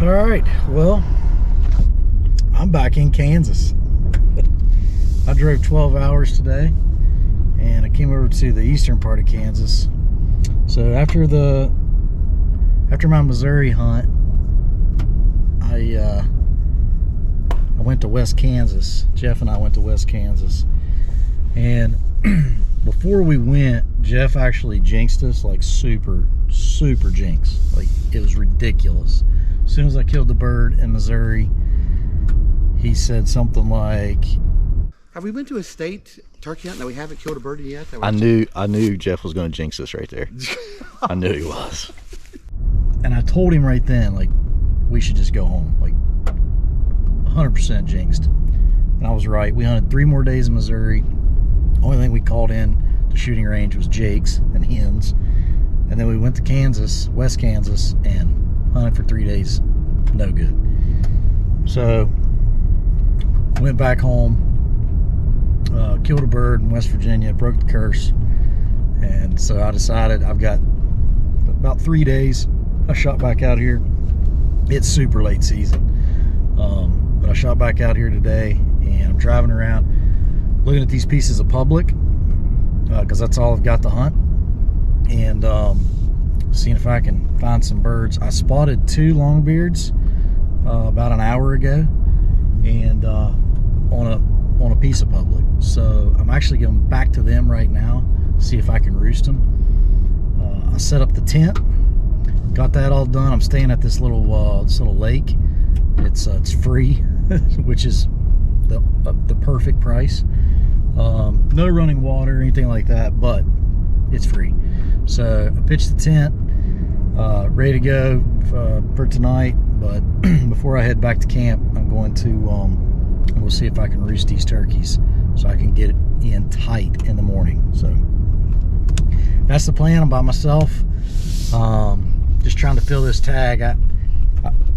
All right, well, I'm back in Kansas. I drove 12 hours today, and I came over to the eastern part of Kansas. So after my Missouri hunt, I went to West Kansas. Jeff and I went to West Kansas, and before we went, Jeff actually jinxed us, like super jinxed. Like, it was ridiculous. As soon as I killed the bird in Missouri, he said something like, have we been to a state turkey hunt that we haven't killed a bird yet? I knew Jeff was going to jinx us right there. I knew he was. And I told him right then, like, we should just go home. Like, 100% jinxed. And I was right. We hunted 3 more days in Missouri. Only thing we called in to shooting range was jakes and hens. And then we went to Kansas, West Kansas, and hunted for 3 days. No good. So, went back home, killed a bird in West Virginia, broke the curse. And so I decided I've got about 3 days. I shot back out here. It's super late season. But I shot back out here today, and I'm driving around looking at these pieces of public, because that's all I've got to hunt, and seeing if I can find some birds. I spotted 2 longbeards about an hour ago, and on a piece of public. So I'm actually going back to them right now, see if I can roost them. I set up the tent, got that all done. I'm staying at this little lake. It's free, which is the perfect price. No running water or anything like that, but it's free. So I pitched the tent, ready to go for tonight. But before I head back to camp, I'm going to we'll see if I can roost these turkeys so I can get it in tight in the morning. So that's the plan. I'm by myself, just trying to fill this tag. I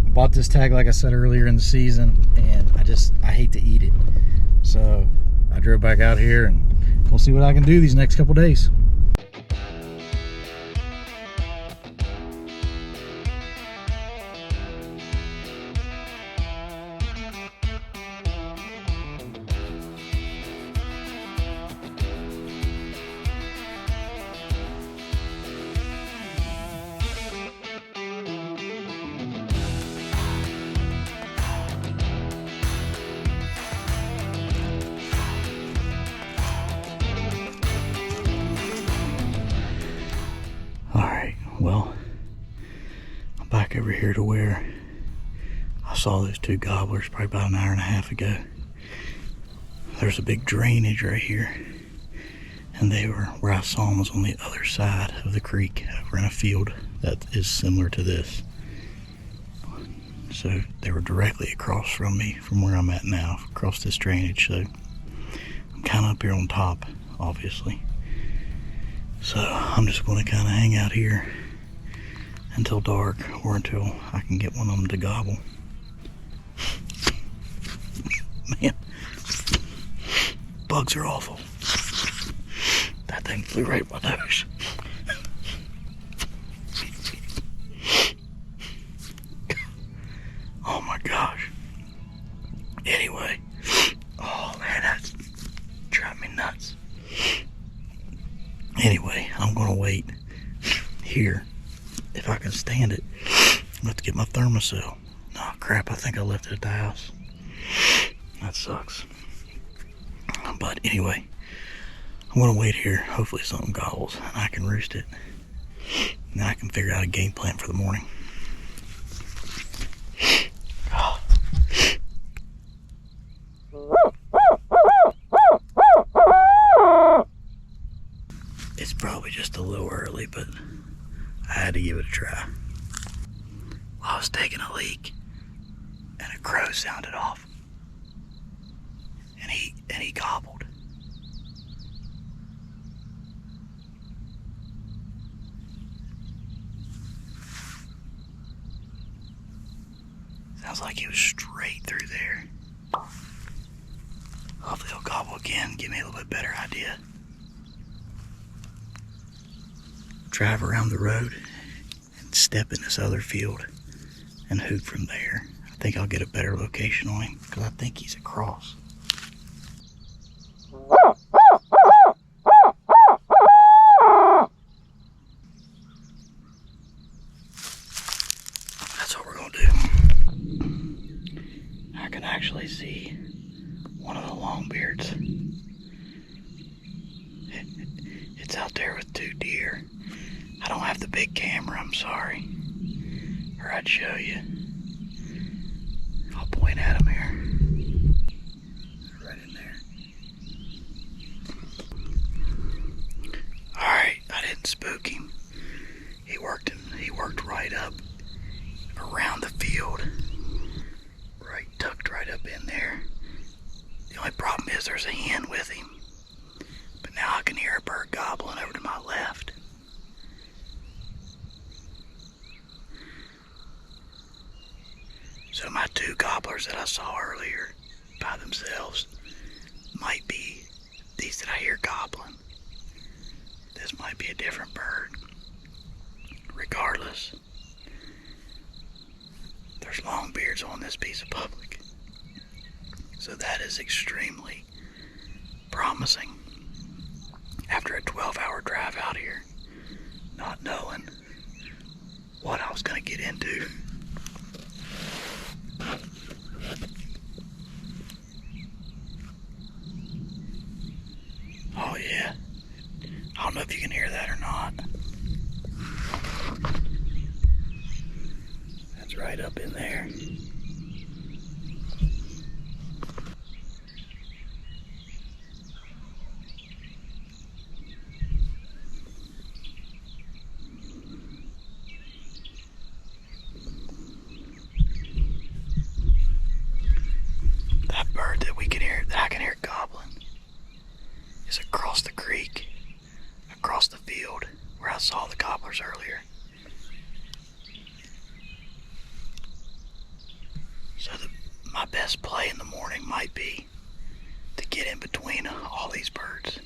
bought this tag, like I said, earlier in the season, and I hate to eat it. So I drove back out here, and we'll see what I can do these next couple days. Well, I'm back over here to where I saw those 2 gobblers probably about an hour and a half ago. There's a big drainage right here, and where I saw them was on the other side of the creek, over in a field that is similar to this. So they were directly across from me, from where I'm at now, across this drainage. So I'm kind of up here on top, obviously. So I'm just going to kind of hang out here until dark, or until I can get one of them to gobble. Man, bugs are awful. That thing flew right in my nose. Oh my gosh. Anyway, oh man, that's driving me nuts. Anyway, I'm gonna wait here. If I can stand it, I'm have to get my thermocell. Oh crap, I think I left it at the house. That sucks. But anyway, I'm gonna wait here. Hopefully something gobbles and I can roost it. And then I can figure out a game plan for the morning. Oh. It's probably just a little early, but I had to give it a try. Well, I was taking a leak, and a crow sounded off, and he gobbled. Sounds like he was straight through there. Hopefully he'll gobble again, give me a little bit better idea. Drive around the road and step in this other field and hoot from there. I think I'll get a better location on him because I think he's across. That's what we're gonna do. I can actually see one of the longbeards. It's out there with 2 deer. I don't have the big camera, I'm sorry. Or I'd show you. I'll point at him here. Right in there. Alright, I didn't spook him. He worked right up around the field. Right, tucked right up in there. The only problem is there's a hen with him. But now I can hear a bird gobbling over to my left. So my 2 gobblers that I saw earlier by themselves might be these that I hear gobbling. This might be a different bird. Regardless, there's longbeards on this piece of public. So that is extremely promising. After a 12-hour drive out here, not knowing what I was going to get into. Oh yeah, I don't know if you can hear that or not. That's right up in there. That bird that I can hear gobbling is across the creek, across the field where I saw the gobblers earlier. So my best play in the morning might be to get in between all these birds,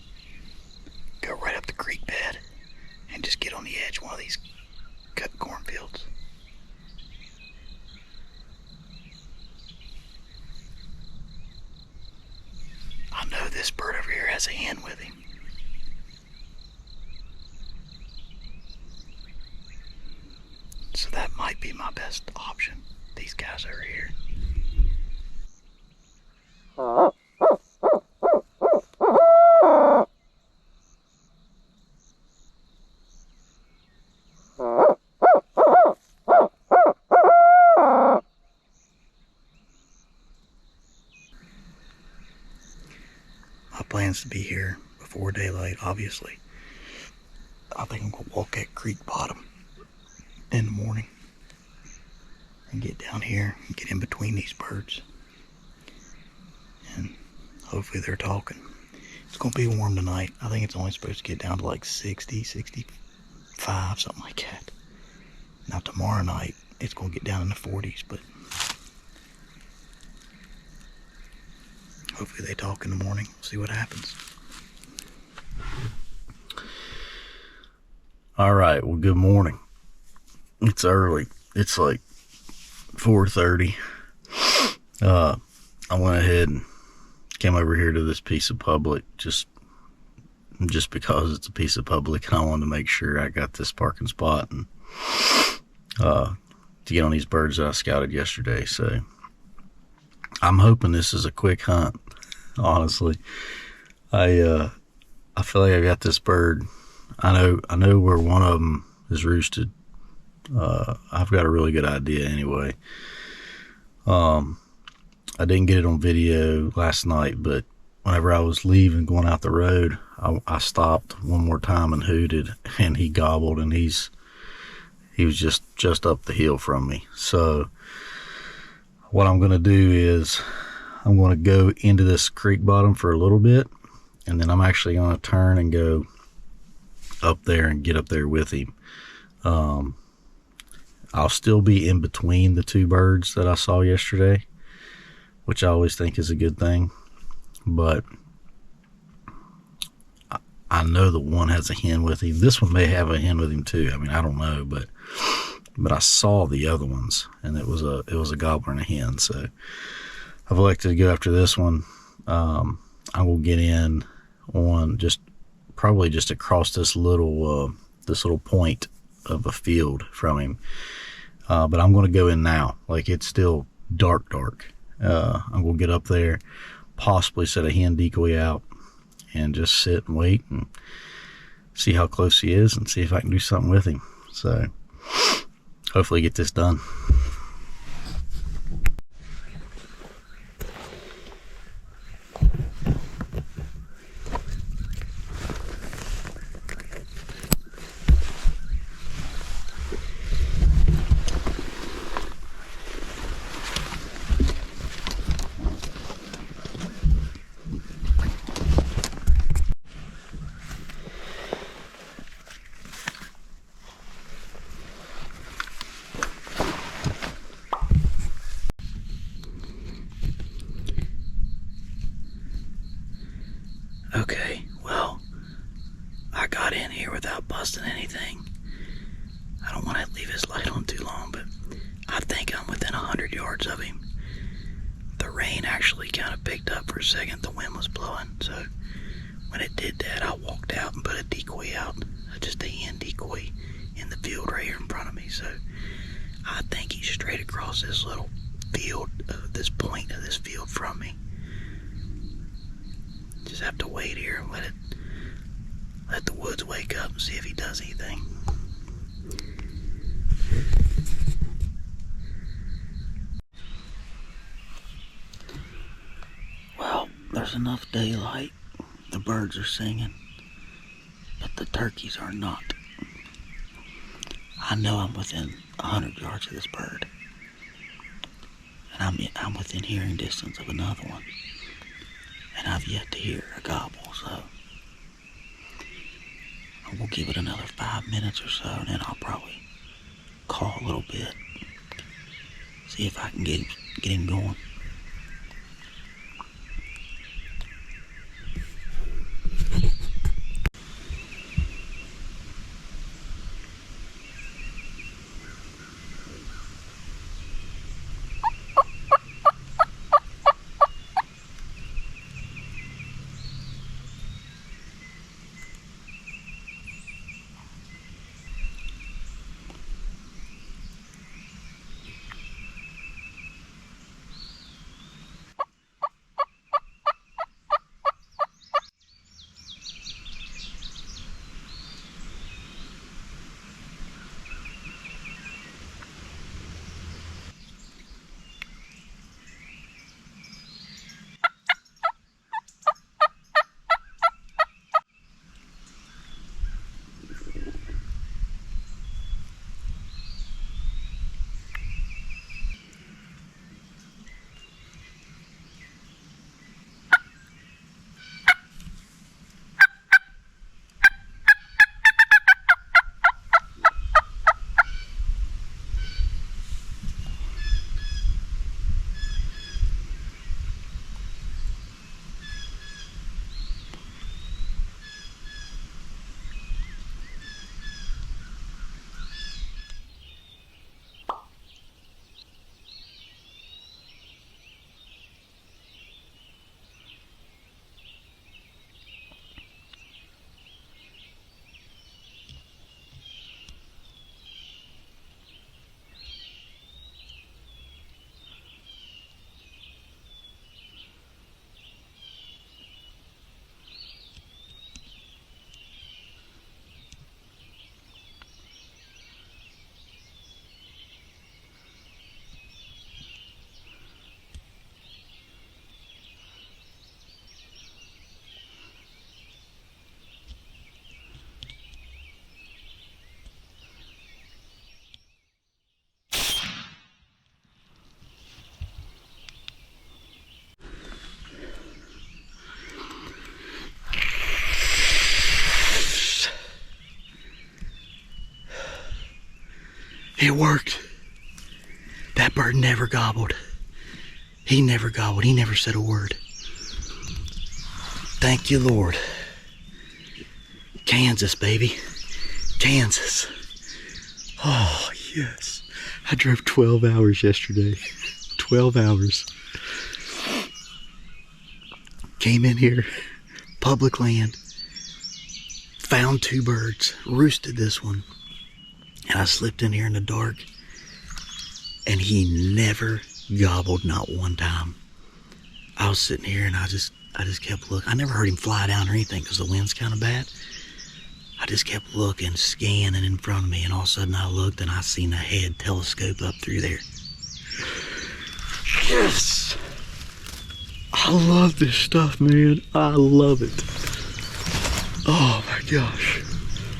go right up the creek bed, and just get on the edge of one of these cut cornfields. I know this bird over here has a hen with him. So that might be my best option. These guys over here. My plan's to be here before daylight, obviously. I think I'm gonna walk that creek bottom in the morning and get down here and get in between these birds. And hopefully they're talking. It's gonna be warm tonight. I think it's only supposed to get down to like 60, 65, something like that. Now tomorrow night, it's gonna get down in the 40s, but hopefully they talk in the morning. See what happens. All right, well, good morning. It's early. It's like 4:30. I went ahead and came over here to this piece of public just because it's a piece of public, and I wanted to make sure I got this parking spot and to get on these birds that I scouted yesterday. So I'm hoping this is a quick hunt. Honestly, I feel like I got this bird. I know where one of them is roosted. I've got a really good idea anyway. I didn't get it on video last night, but whenever I was leaving, going out the road, I stopped one more time and hooted, and he gobbled, and he was just up the hill from me. So what I'm going to do is I'm going to go into this creek bottom for a little bit, and then I'm actually going to turn and go up there and get up there with him. I'll still be in between the 2 birds that I saw yesterday, which I always think is a good thing. But I know the one has a hen with him. This one may have a hen with him too. I mean, I don't know, but but I saw the other ones, and it was a gobbler and a hen. So I've elected to go after this one. I will get in on probably just across this little point of a field from him. But I'm going to go in now. Like, it's still dark. I'm going to get up there, possibly set a hen decoy out, and just sit and wait and see how close he is and see if I can do something with him. So hopefully get this done. Okay, well, I got in here without busting anything. I don't want to leave his light on too long, but I think I'm within 100 yards of him. The rain actually kind of picked up for a second. The wind was blowing, so when it did that, I walked out and put a decoy out, just a hen decoy in the field right here in front of me. So I think he's straight across this little field, this point of this field from me. Just have to wait here and let the woods wake up and see if he does anything. Well, there's enough daylight. The birds are singing, but the turkeys are not. I know I'm within 100 yards of this bird, and I'm within hearing distance of another one. And I've yet to hear a gobble, so we'll give it another 5 minutes or so, and then I'll probably call a little bit, see if I can get him going. It worked. That bird never gobbled. He never gobbled. He never said a word. Thank you, Lord. Kansas, baby. Kansas. Oh, yeah. Yes. I drove 12 hours yesterday. 12 hours. Came in here, public land, found 2 birds, roosted this one, and I slipped in here in the dark, and he never gobbled, not one time. I was sitting here and I just kept looking. I never heard him fly down or anything because the wind's kind of bad. I just kept looking, scanning in front of me, and all of a sudden I looked and I seen a head telescope up through there. Yes! I love this stuff, man. I love it. Oh my gosh.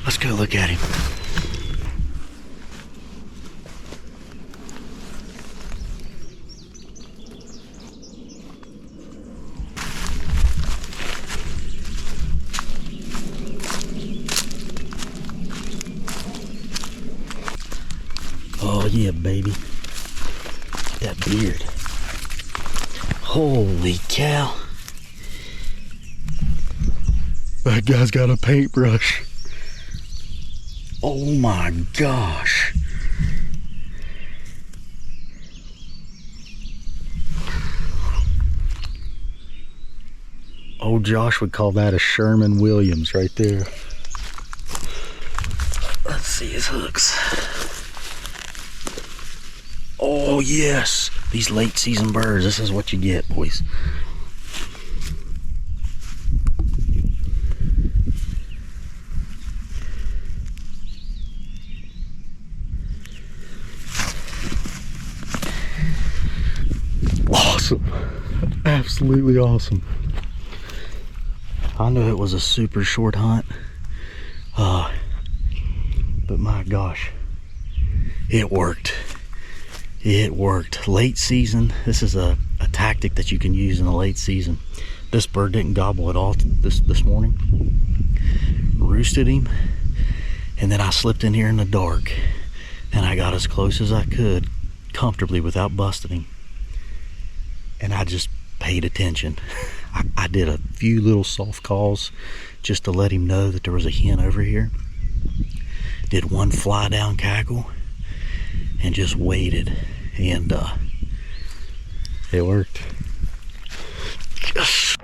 Let's go look at him. Oh yeah, baby. That beard. Holy cow. That guy's got a paintbrush. Oh my gosh. Old Josh would call that a Sherman Williams right there. Let's see his hooks. Oh yes, these late season birds, this is what you get, boys. Awesome, absolutely awesome. I knew it was a super short hunt, but my gosh, it worked. It worked. Late season, this is a tactic that you can use in the late season. This bird didn't gobble at all this morning. Roosted him, and then I slipped in here in the dark, and I got as close as I could comfortably without busting him. And I just paid attention. I did a few little soft calls just to let him know that there was a hen over here. Did one fly down cackle and just waited, and it worked. Yes.